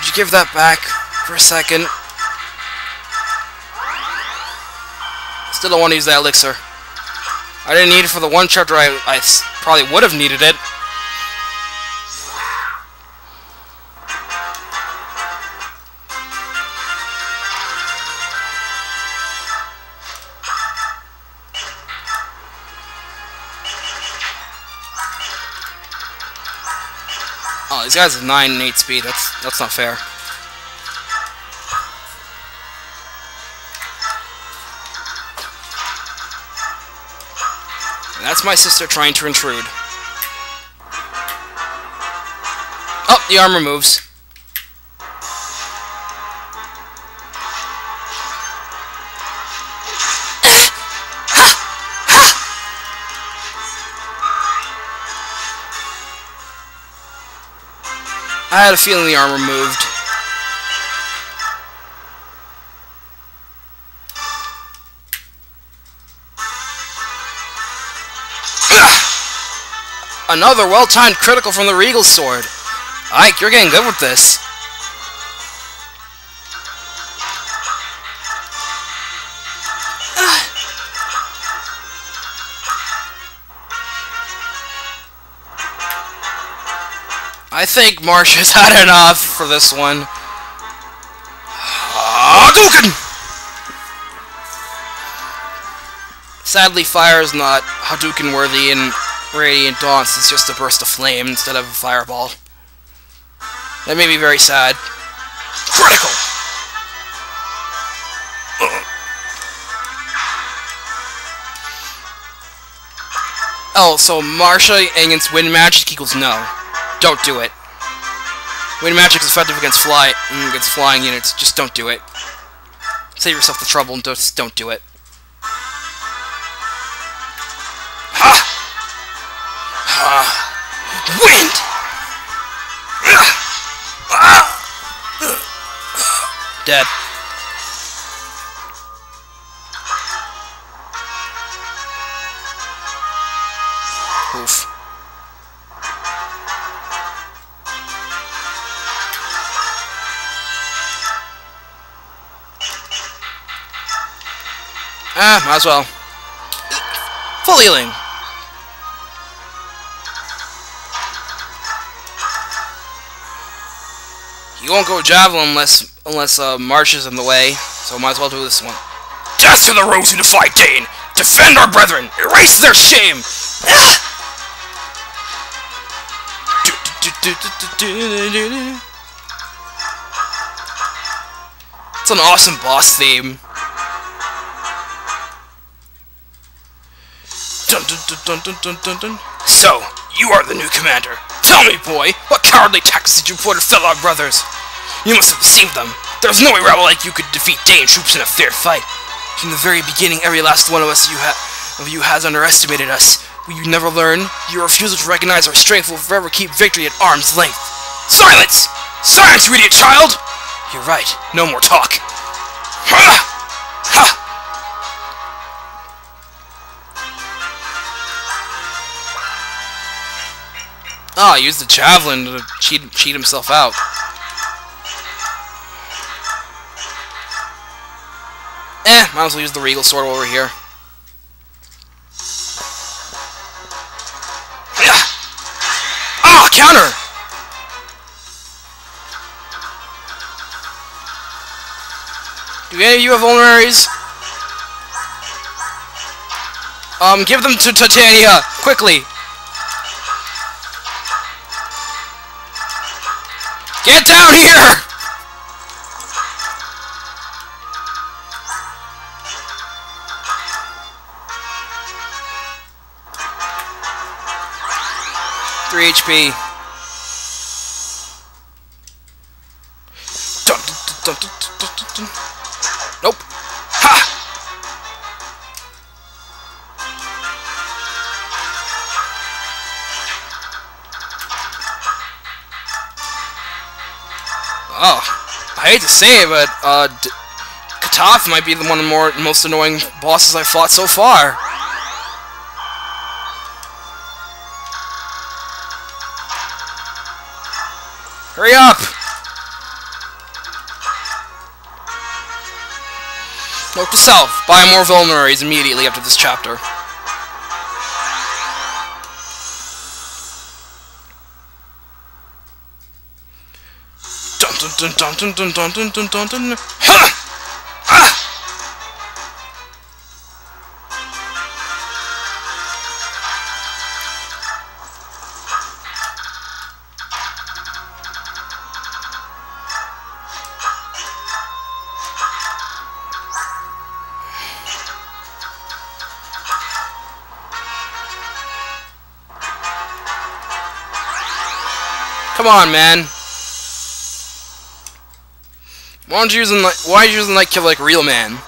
you give that back for a second? Still don't want to use that elixir. I didn't need it for the one chapter I probably would have needed it. Oh, these guys have 9 and 8 speed. That's not fair. And that's my sister trying to intrude. Oh, the armor moves. I had a feeling the armor moved. Another well-timed critical from the Regal Sword. Ike, you're getting good with this. I think Marcia's had enough for this one. Hadouken! Sadly, fire is not Hadouken worthy in Radiant Daunts. It's just a burst of flame instead of a fireball. That made me very sad. Critical! Oh, so Marcia against wind magic equals no. Don't do it. Wind magic is effective against flying units. Just don't do it. Save yourself the trouble and just don't do it. Ha! Ha! Wind! Dead. Oof. Might as well. Full healing. You won't go javelin unless Marcia's in the way, so might as well do this one. Death to the rogues who defy Dane! Defend our brethren! Erase their shame! It's an awesome boss theme. Dun, dun, dun, dun, dun, dun, dun. So, you are the new commander. Tell me, boy, what cowardly tactics did you employ to fill our brothers? You must have deceived them. There's no way rebel like you could defeat Dane troops in a fair fight. From the very beginning, every last one of you has underestimated us. Will you never learn? Your refusal to recognize our strength will forever keep victory at arm's length. Silence! Silence, you idiot child! You're right. No more talk. Ha! Ha! Ah, he used the javelin to cheat himself out. Might as well use the Regal Sword over here. Ah, counter! Do any of you have vulneraries? Give them to Titania, quickly! Get down here! Three HP. Dun, dun, dun, dun, dun, dun, dun. Nope. Ha! Oh, I hate to say it, but Kotaff might be one of the most annoying bosses I've fought so far. Hurry up! Note to self, buy more vulneraries immediately after this chapter. Dun dun dun dun dun dun dun dun dun dun. Ha! Ah! Come on, man. Why aren't you using like kill like real man?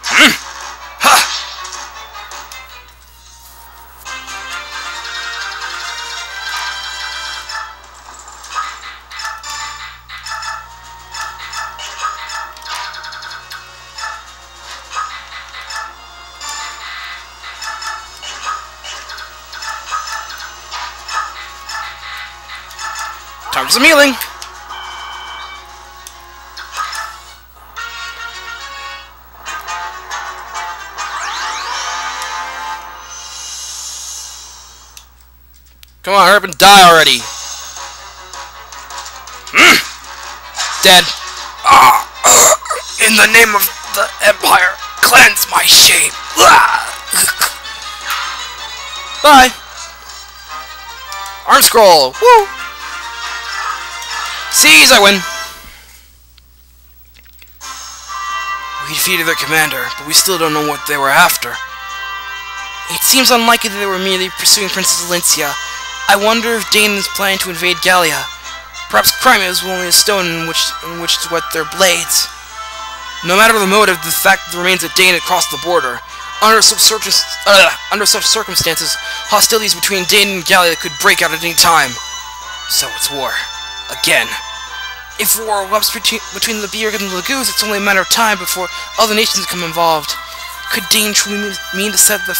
Ha! Time for some healing. Come on, hurry up and die already. Dead. In the name of the Empire, cleanse my shame. Bye. Arm scroll. Woo. Seize, I win. We defeated their commander, but we still don't know what they were after. It seems unlikely that they were merely pursuing Princess Valencia. I wonder if Dane is planning to invade Gallia. Perhaps Crimea is only a stone in which to wet their blades. No matter the motive, the fact that there remains a Dane had crossed the border. Under such circumstances, hostilities between Dane and Gallia could break out at any time. So it's war. Again. If war erupts between the Beard and the Lagoons, it's only a matter of time before other nations become involved. Could Dane truly mean to set the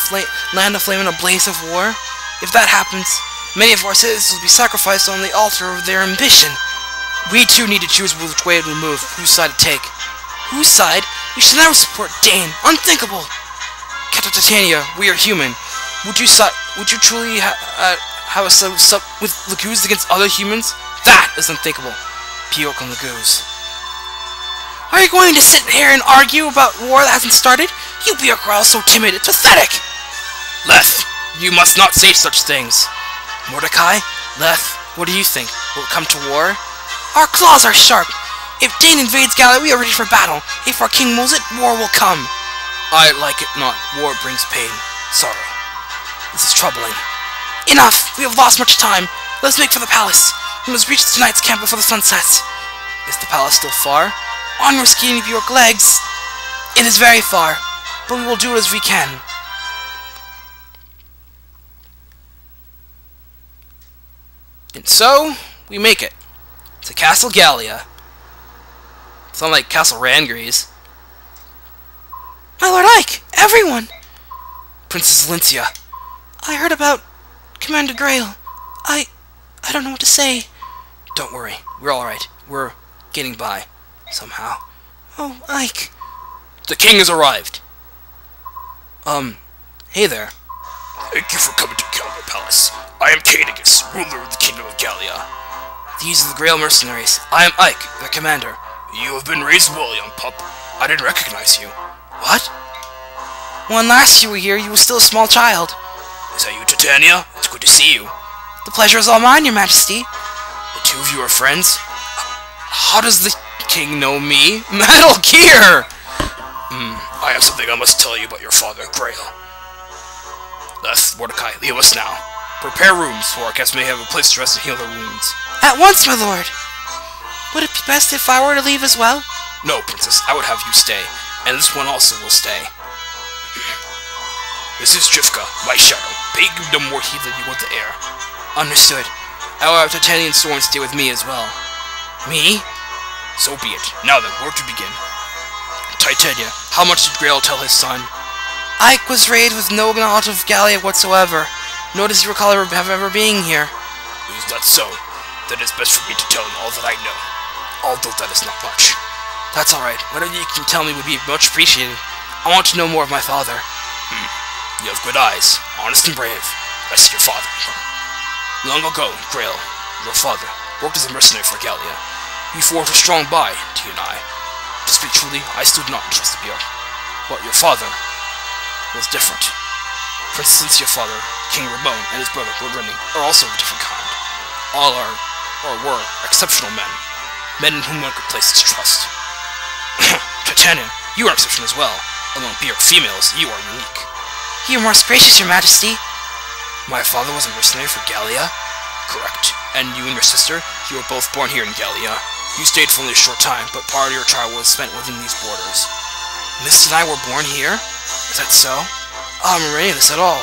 land aflame in a blaze of war? If that happens, many of our citizens will be sacrificed on the altar of their ambition. We too need to choose which way to move, whose side to take. Whose side? We should never support Dane. Unthinkable. Titania, we are human. Would you truly have a sub with Lagoons against other humans? That is unthinkable. PoR and Lagoons. Are you going to sit here and argue about war that hasn't started? You be a girl so timid, it's pathetic! Leth, you must not say such things. Mordecai? Leth, what do you think? Will it come to war? Our claws are sharp. If Dane invades Gallia, we are ready for battle. If our king wills it, war will come. I like it not. War brings pain, sorrow. This is troubling. Enough! We have lost much time. Let's make for the palace. We must reach tonight's camp before the sun sets. Is the palace still far? On your skinny Bjork legs. It is very far, but we will do it as we can. And so, we make it to Castle Gallia. It's not like Castle Rangries. My Lord Ike! Everyone! Princess Valencia. I heard about Commander Greil. I don't know what to say. Don't worry. We're alright. We're getting by. Somehow. Oh, Ike. The king has arrived. Hey there. Thank you for coming to Gallia Palace. I am Caineghis, ruler of the Kingdom of Gallia. These are the Greil mercenaries. I am Ike, their commander. You have been raised well, young pup. I didn't recognize you. What? When last you were here, you were still a small child. Is that you, Titania? It's good to see you. The pleasure is all mine, your majesty. The two of you are friends? How does the king know me? Metal Gear! I have something I must tell you about your father, Greil. Thus, Mordecai, leave us now. Prepare rooms, so our guests may have a place to rest and heal their wounds. At once, my lord! Would it be best if I were to leave as well? No, princess, I would have you stay. And this one also will stay. This is Jifka, my shadow. Pay you no more heed than you want the air. Understood. I will have Titanian Soren stay with me as well. Me? So be it. Now then, where to begin? Titania, how much did Greil tell his son? Ike was raised with no knowledge of Gallia whatsoever, nor does he recall ever being here. Is that so? Then it's best for me to tell him all that I know, although that is not much. That's alright. Whatever you can tell me would be much appreciated. I want to know more of my father. You have good eyes, honest and brave. I see your father. Long ago, Greil, your father, worked as a mercenary for Gallia. You forged a strong bond to you and I. To speak truly, I still do not trust the PoR. But your father was different. For instance, your father, King Ramon, and his brother, Lord Renning, are also of a different kind. All are, or were, exceptional men. Men in whom one could place his trust. Titania, you are exceptional as well. Among PoR females, you are unique. You are most gracious, your majesty. My father was a mercenary for Gallia? Correct. And you and your sister, you were both born here in Gallia. You stayed for only a short time, but part of your childhood was spent within these borders. Mist and I were born here? Is that so? I don't remember any of this at all.